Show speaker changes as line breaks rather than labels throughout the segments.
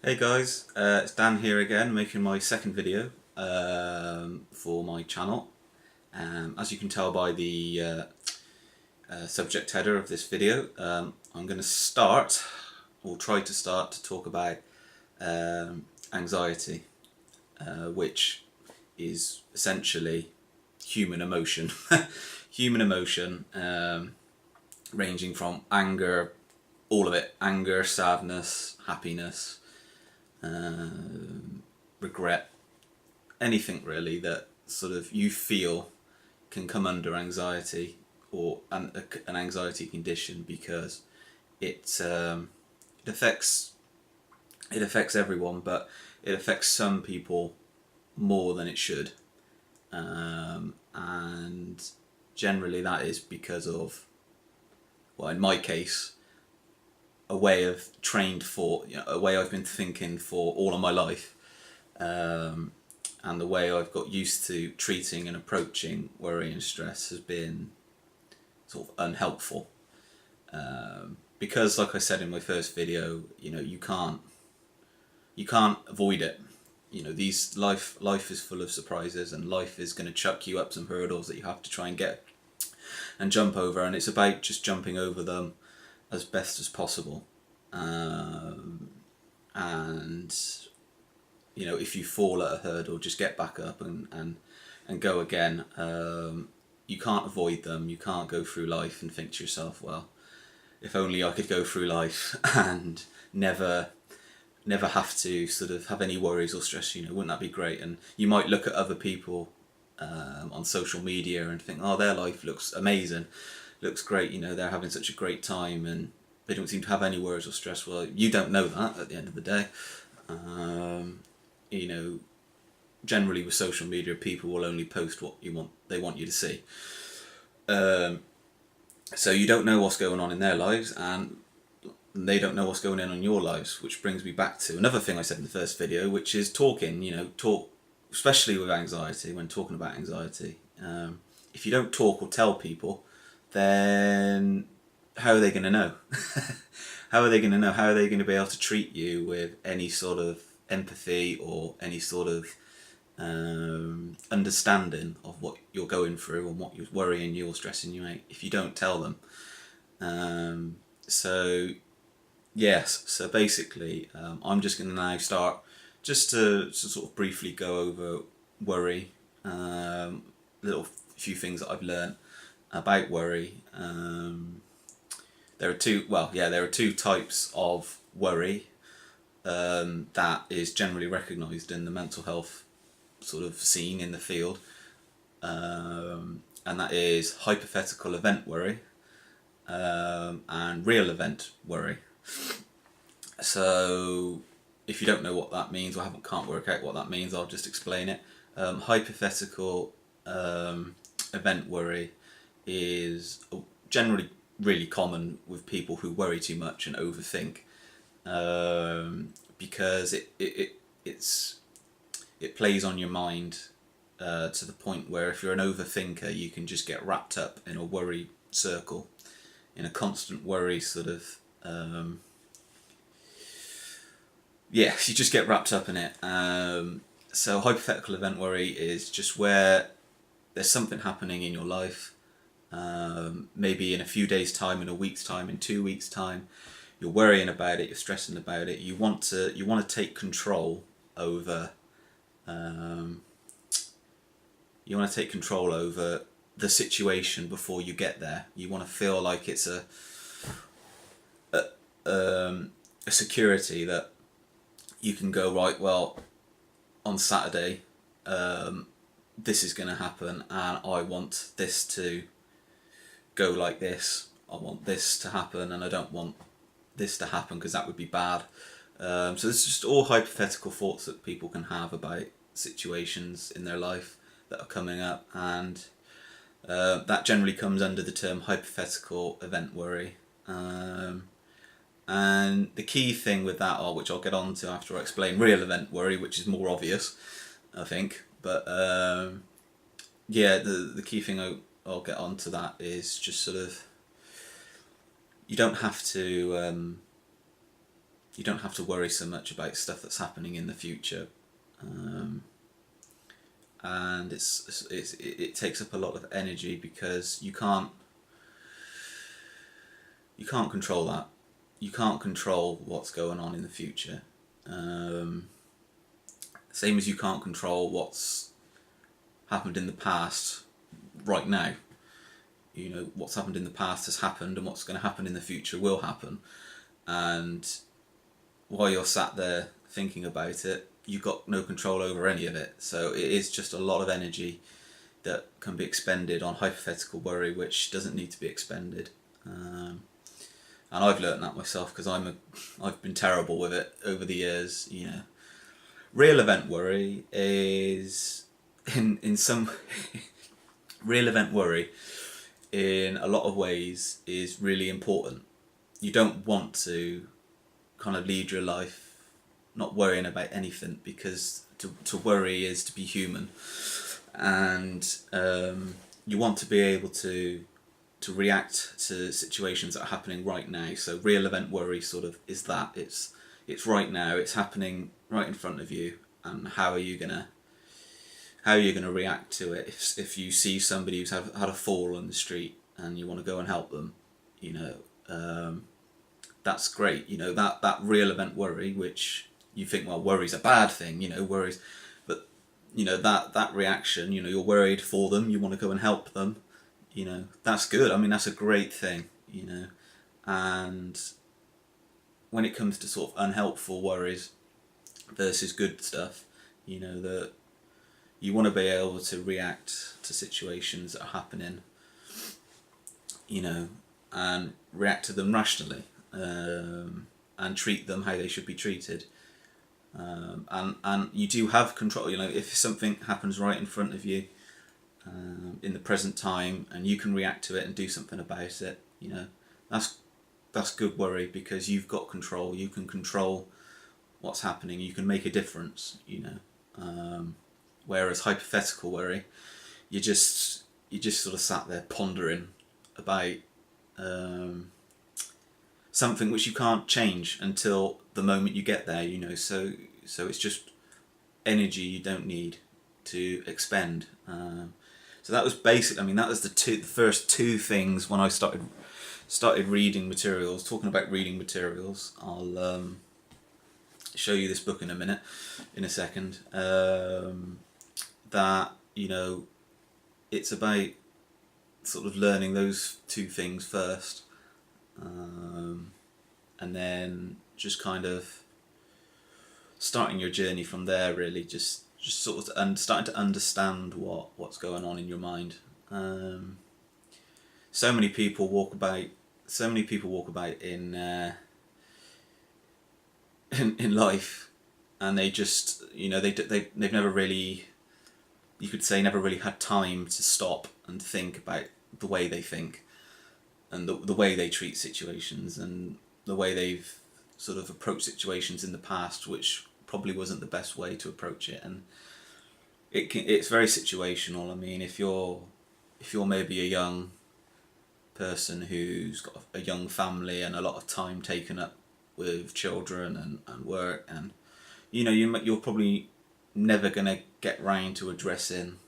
Hey guys, it's Dan here again, making my second video for my channel. As you can tell by the subject header of this video, I'm going to start, or try to start, to talk about anxiety, which is essentially human emotion. Human emotion, ranging from anger, all of it, anger, sadness, happiness, regret, anything really that sort of you feel can come under anxiety or an anxiety condition, because it affects everyone, but it affects some people more than it should, and generally that is because of, well, in my case, a way of trained for, a way I've been thinking for all of my life, and the way I've got used to treating and approaching worry and stress has been sort of unhelpful, because, like I said in my first video, you can't avoid it. These life is full of surprises, and life is going to chuck you up some hurdles that you have to try and get and jump over, and it's about just jumping over them as best as possible. And if you fall at a hurdle, just get back up and go again. You can't avoid them. You can't go through life and think to yourself, well, if only I could go through life and never have to sort of have any worries or stress, wouldn't that be great? And you might look at other people on social media and think, oh, their life looks amazing, looks great, they're having such a great time and they don't seem to have any worries or stress. Well, you don't know that at the end of the day. Generally with social media, people will only post what they want you to see. So you don't know what's going on in their lives, and they don't know what's going on in your lives, which brings me back to another thing I said in the first video, which is talking. Talk, especially with anxiety, when talking about anxiety. If you don't talk or tell people, then how are they going to know? How are they going to know? How are they going to be able to treat you with any sort of empathy or any sort of understanding of what you're going through and what you're worrying you or stressing you out if you don't tell them? So basically, I'm just going to now start just to sort of briefly go over worry, little few things that I've learned about worry. There are two types of worry that is generally recognised in the mental health sort of scene in the field, and that is hypothetical event worry and real event worry. So if you don't know what that means, or can't work out what that means, I'll just explain it. Hypothetical event worry is generally really common with people who worry too much and overthink, because it plays on your mind to the point where if you're an overthinker, you can just get wrapped up in a worry circle, in a constant worry sort of, you just get wrapped up in it. So hypothetical event worry is just where there's something happening in your life, maybe in a few days' time, in a week's time, in 2 weeks' time. You're worrying about it, you're stressing about it, you want to take control over the situation before you get there. You want to feel like it's a security that you can go, right, well, on Saturday this is going to happen and I want this to go like this. I want this to happen and I don't want this to happen because that would be bad. So it's just all hypothetical thoughts that people can have about situations in their life that are coming up, and that generally comes under the term hypothetical event worry. And the key thing with that, which I'll get on to after I explain real event worry, which is more obvious, I think. But the key thing I'll get on to that is just sort of, you don't have to you don't have to worry so much about stuff that's happening in the future, and it takes up a lot of energy because you can't control that. You can't control what's going on in the future. Same as you can't control what's happened in the past right now. You know, what's happened in the past has happened, and what's going to happen in the future will happen. And while you're sat there thinking about it, you've got no control over any of it. So it is just a lot of energy that can be expended on hypothetical worry, which doesn't need to be expended. And I've learnt that myself because I've been terrible with it over the years. You know, real event worry is in some real event worry in a lot of ways is really important. You don't want to kind of lead your life not worrying about anything, because to worry is to be human, and you want to be able to react to situations that are happening right now. So real event worry sort of is that it's right now, it's happening right in front of you, and how are you gonna react to it? If you see somebody who's had a fall on the street and you want to go and help them, you know, that's great. You know, that real event worry, which you think, well, worry's a bad thing, you know, worries, but you know, that reaction, you know, you're worried for them, you want to go and help them, you know, that's good. I mean, that's a great thing, you know. And when it comes to sort of unhelpful worries versus good stuff, you know, that you want to be able to react to situations that are happening, you know, and react to them rationally, and treat them how they should be treated. And you do have control, you know, if something happens right in front of you, in the present time, and you can react to it and do something about it, you know, that's good worry, because you've got control. You can control what's happening. You can make a difference, you know. Whereas hypothetical worry, you just sort of sat there pondering about something which you can't change until the moment you get there, you know. So it's just energy you don't need to expend. So that was basic. I mean, that was the first two things when I started reading materials. Talking about reading materials, I'll show you this book in a second. That, you know, it's about sort of learning those two things first, and then just kind of starting your journey from there. Really, just sort of starting to understand what's going on in your mind. So many people walk about in in life, and they just, you know, they've never really, you could say, never really had time to stop and think about the way they think, and the way they treat situations, and the way they've sort of approached situations in the past, which probably wasn't the best way to approach it. And it's very situational. I mean, if you're maybe a young person who's got a young family and a lot of time taken up with children and work, and you know, you're probably never going to get round to addressing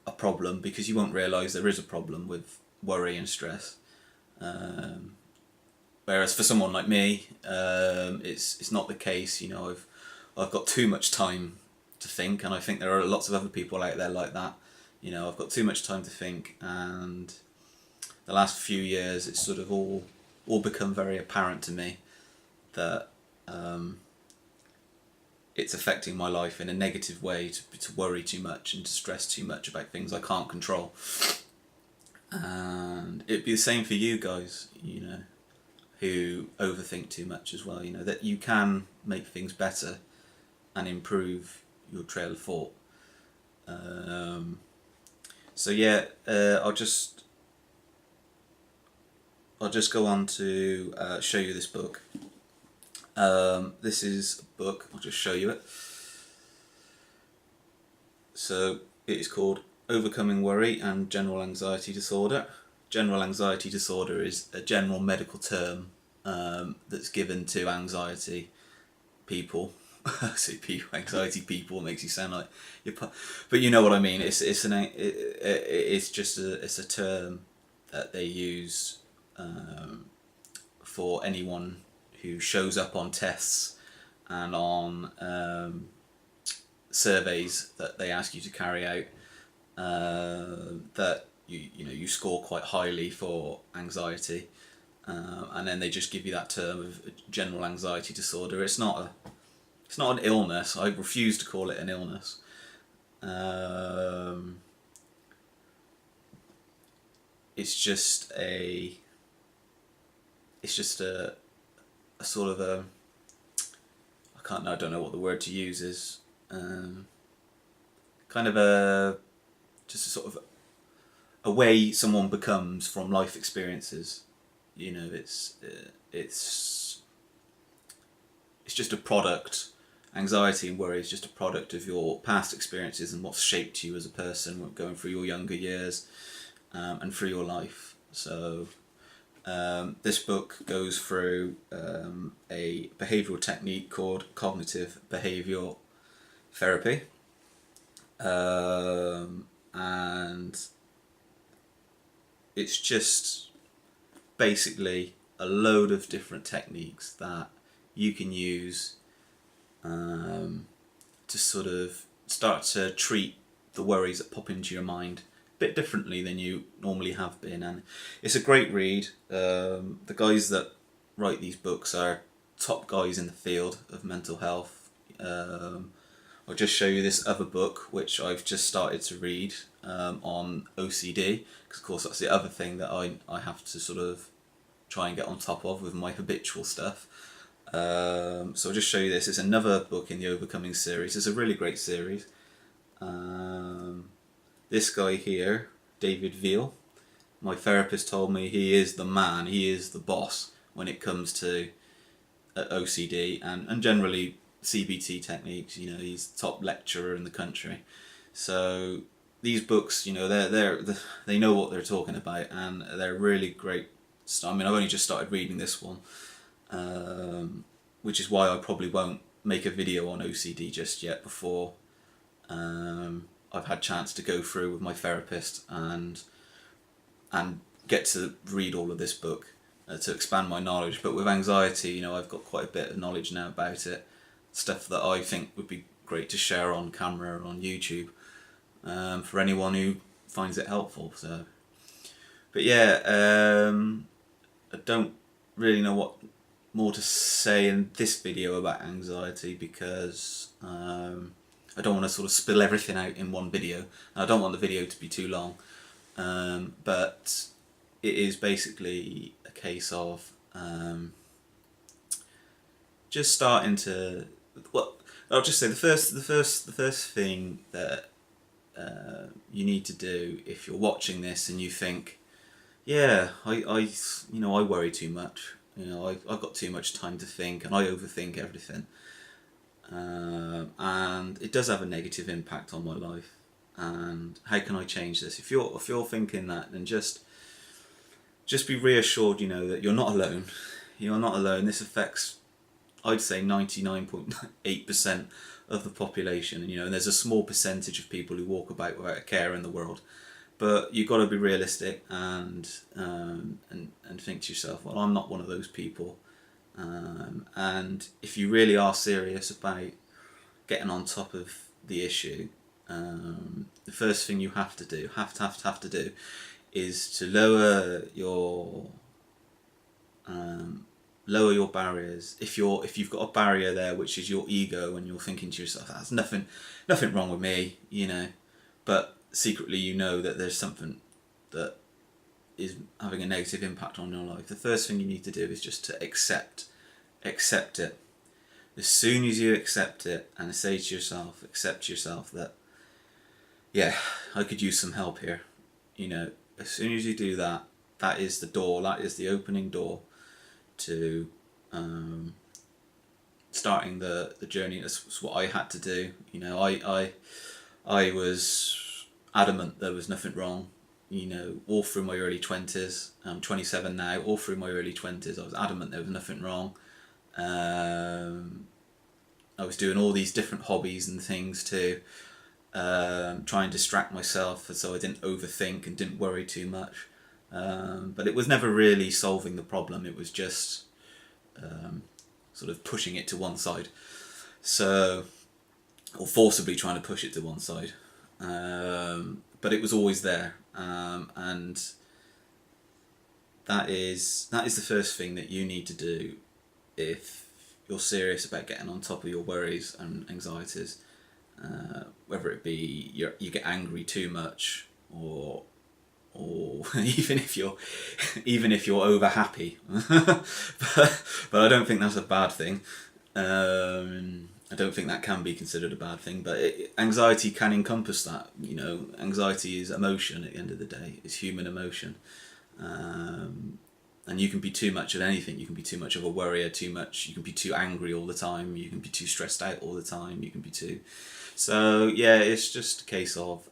a problem, because you won't realise there is a problem with worry and stress. Whereas for someone like me, it's not the case. You know, I've got too much time to think, and I think there are lots of other people out there like that. You know, I've got too much time to think, and the last few years it's sort of all become very apparent to me that it's affecting my life in a negative way to worry too much and to stress too much about things I can't control. And it'd be the same for you guys, you know, who overthink too much as well. You know, that you can make things better and improve your trail of thought. So yeah, I'll just go on to show you this book. This is a book, I'll just show you it. So it is called Overcoming Worry and General Anxiety Disorder. General anxiety disorder is a general medical term that's given to anxiety people. I say people, anxiety people makes you sound like but you know what I mean. It's just it's a term that they use for anyone who shows up on tests and on surveys that they ask you to carry out, that you score quite highly for anxiety, and then they just give you that term of general anxiety disorder. It's not an illness. I refuse to call it an illness. It's just a sort of a, I don't know what the word to use is. Kind of just a sort of a way someone becomes from life experiences. It's just a product. Anxiety and worry is just a product of your past experiences and what's shaped you as a person going through your younger years, and through your life. So this book goes through a behavioural technique called cognitive behavioural therapy, and it's just basically a load of different techniques that you can use to sort of start to treat the worries that pop into your mind a bit differently than you normally have been. And it's a great read. The guys that write these books are top guys in the field of mental health. I'll just show you this other book which I've just started to read on OCD, because of course that's the other thing that I have to sort of try and get on top of with my habitual stuff. So I'll just show you this. It's another book in the Overcoming series. It's a really great series. This guy here, David Veal, my therapist told me he is the man, he is the boss when it comes to OCD and generally CBT techniques. He's the top lecturer in the country. So these books, they know what they're talking about, and they're really great. I mean, I've only just started reading this one, which is why I probably won't make a video on OCD just yet before I've had chance to go through with my therapist and get to read all of this book to expand my knowledge. But with anxiety, I've got quite a bit of knowledge now about it, stuff that I think would be great to share on camera or on YouTube, for anyone who finds it helpful. So, but yeah, I don't really know what more to say in this video about anxiety, because I don't want to sort of spill everything out in one video. I don't want the video to be too long, but it is basically a case of just starting to. Well, I'll just say the first thing that you need to do if you're watching this and you think, yeah, I worry too much. I've got too much time to think and I overthink everything. And it does have a negative impact on my life. And how can I change this? If you're thinking that, then just be reassured, that you're not alone. You're not alone. This affects, I'd say, 99.8% of the population. And there's a small percentage of people who walk about without a care in the world. But you've got to be realistic and think to yourself, well, I'm not one of those people. And if you really are serious about getting on top of the issue, the first thing you have to do is to lower your barriers. If you've got a barrier there, which is your ego, and you're thinking to yourself, "There's nothing wrong with me," but secretly that there's something that is having a negative impact on your life. The first thing you need to do is just to accept it. As soon as you accept it and accept yourself that, yeah, I could use some help here. As soon as you do that, that is the door. That is the opening door to starting the journey. That's what I had to do. I was adamant there was nothing wrong you know, all through my early 20s. I'm 27 now. All through my early 20s, I was adamant there was nothing wrong. I was doing all these different hobbies and things to try and distract myself so I didn't overthink and didn't worry too much. But it was never really solving the problem. It was just sort of pushing it to one side. So, or forcibly trying to push it to one side. But it was always there. And that is the first thing that you need to do if you're serious about getting on top of your worries and anxieties. Whether it be you get angry too much, or even if you're over happy, but I don't think that's a bad thing. I don't think that can be considered a bad thing, but anxiety can encompass that. You know, anxiety is emotion at the end of the day. It's human emotion. And you can be too much of anything. You can be too much of a worrier, you can be too angry all the time, you can be too stressed out all the time, you can be too... So, yeah, it's just a case of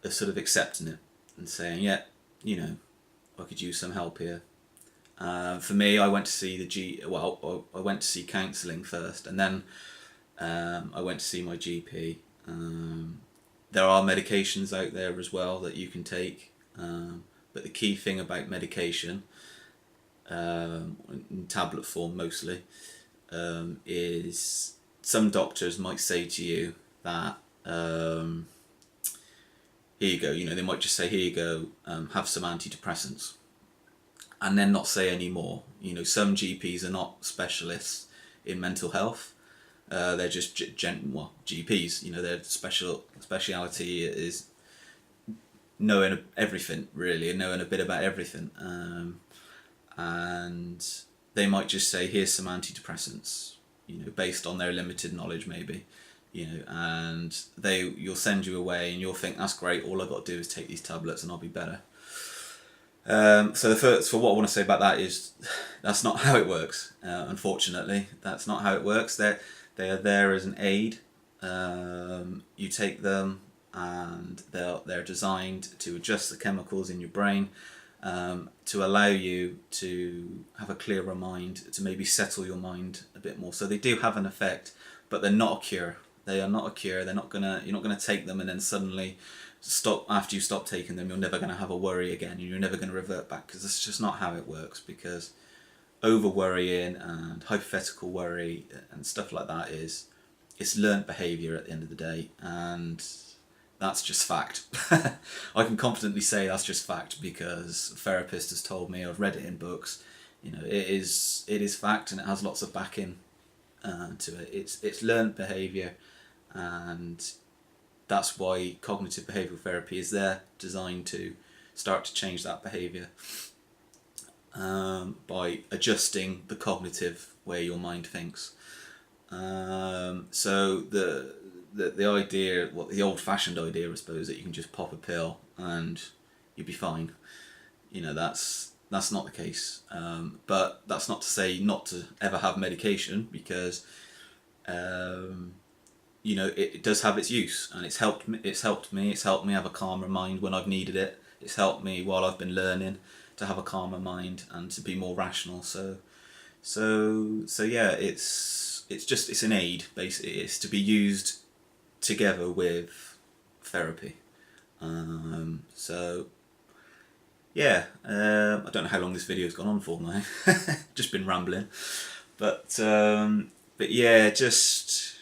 sort of accepting it and saying, yeah, you know, I could use some help here. For me, I went to see I went to see counselling first, and then I went to see my GP. There are medications out there as well that you can take, but the key thing about medication, in tablet form mostly, is some doctors might say to you that here you go, you know, they might just say, here you go, have some antidepressants, and then not say any more. You know, some GPs are not specialists in mental health. They're just GPs. You know, their speciality is knowing everything, really, and knowing a bit about everything. And they might just say, here's some antidepressants, you know, based on their limited knowledge, maybe, you know, and you'll send you away, and you'll think, that's great, all I've got to do is take these tablets and I'll be better. So what I want to say about that is that's not how it works. Unfortunately, that's not how it works. They are there as an aid. You take them, and they're designed to adjust the chemicals in your brain, to allow you to have a clearer mind, to maybe settle your mind a bit more. So they do have an effect, but they're not a cure. They are not a cure. You're not gonna take them and then suddenly stop. After you stop taking them, you're never gonna have a worry again, and you're never gonna revert back, because that's just not how it works. Because over worrying and hypothetical worry and stuff like that it's learnt behaviour at the end of the day, and that's just fact. I can confidently say that's just fact, because a therapist has told me, I've read it in books, you know, it is fact, and it has lots of backing to it. It's learnt behaviour, and that's why cognitive behavioural therapy is there, designed to start to change that behaviour by adjusting the cognitive way your mind thinks. So the idea, the old-fashioned idea, I suppose, that you can just pop a pill and you'll be fine. You know, that's not the case. But that's not to say not to ever have medication, because you know, it does have its use, and it's helped me. It's helped me have a calmer mind when I've needed it. It's helped me while I've been learning to have a calmer mind and to be more rational. So yeah, it's an aid, basically. It's to be used together with therapy. So yeah, I don't know how long this video's gone on for now. Just been rambling, but yeah, just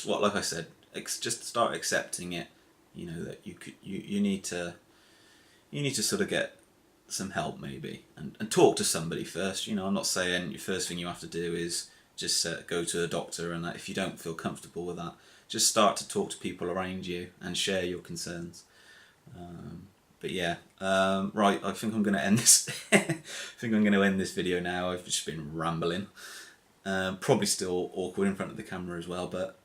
what, like I said, just start accepting it. You know, that you need to sort of get some help, maybe, and talk to somebody first. You know, I'm not saying your first thing you have to do is just go to a doctor, and if you don't feel comfortable with that, just start to talk to people around you and share your concerns. But yeah, right, I think I'm going to end this. I think I'm going to end this video now. I've just been rambling. Probably still awkward in front of the camera as well, but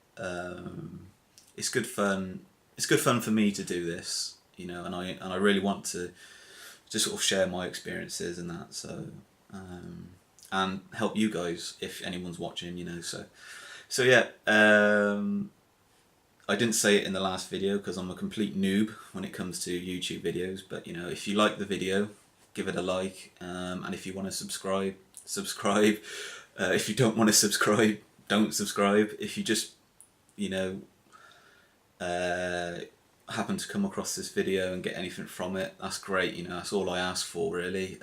it's good fun. It's good fun for me to do this, you know, and I really want to sort of share my experiences and that, so and help you guys if anyone's watching, you know. So yeah, I didn't say it in the last video because I'm a complete noob when it comes to YouTube videos, but you know, if you like the video, give it a like, and if you want to subscribe, subscribe. If you don't want to subscribe, don't subscribe. If you just, you know, happen to come across this video and get anything from it, that's great. You know, that's all I ask for, really.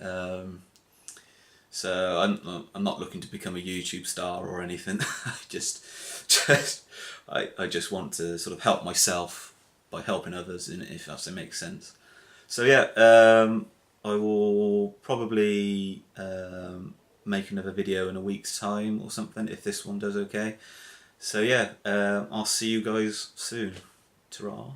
So I'm not looking to become a YouTube star or anything. I just want to sort of help myself by helping others, if that makes sense. So yeah, I will probably make another video in a week's time or something if this one does okay. So yeah, I'll see you guys soon. Ta-ra.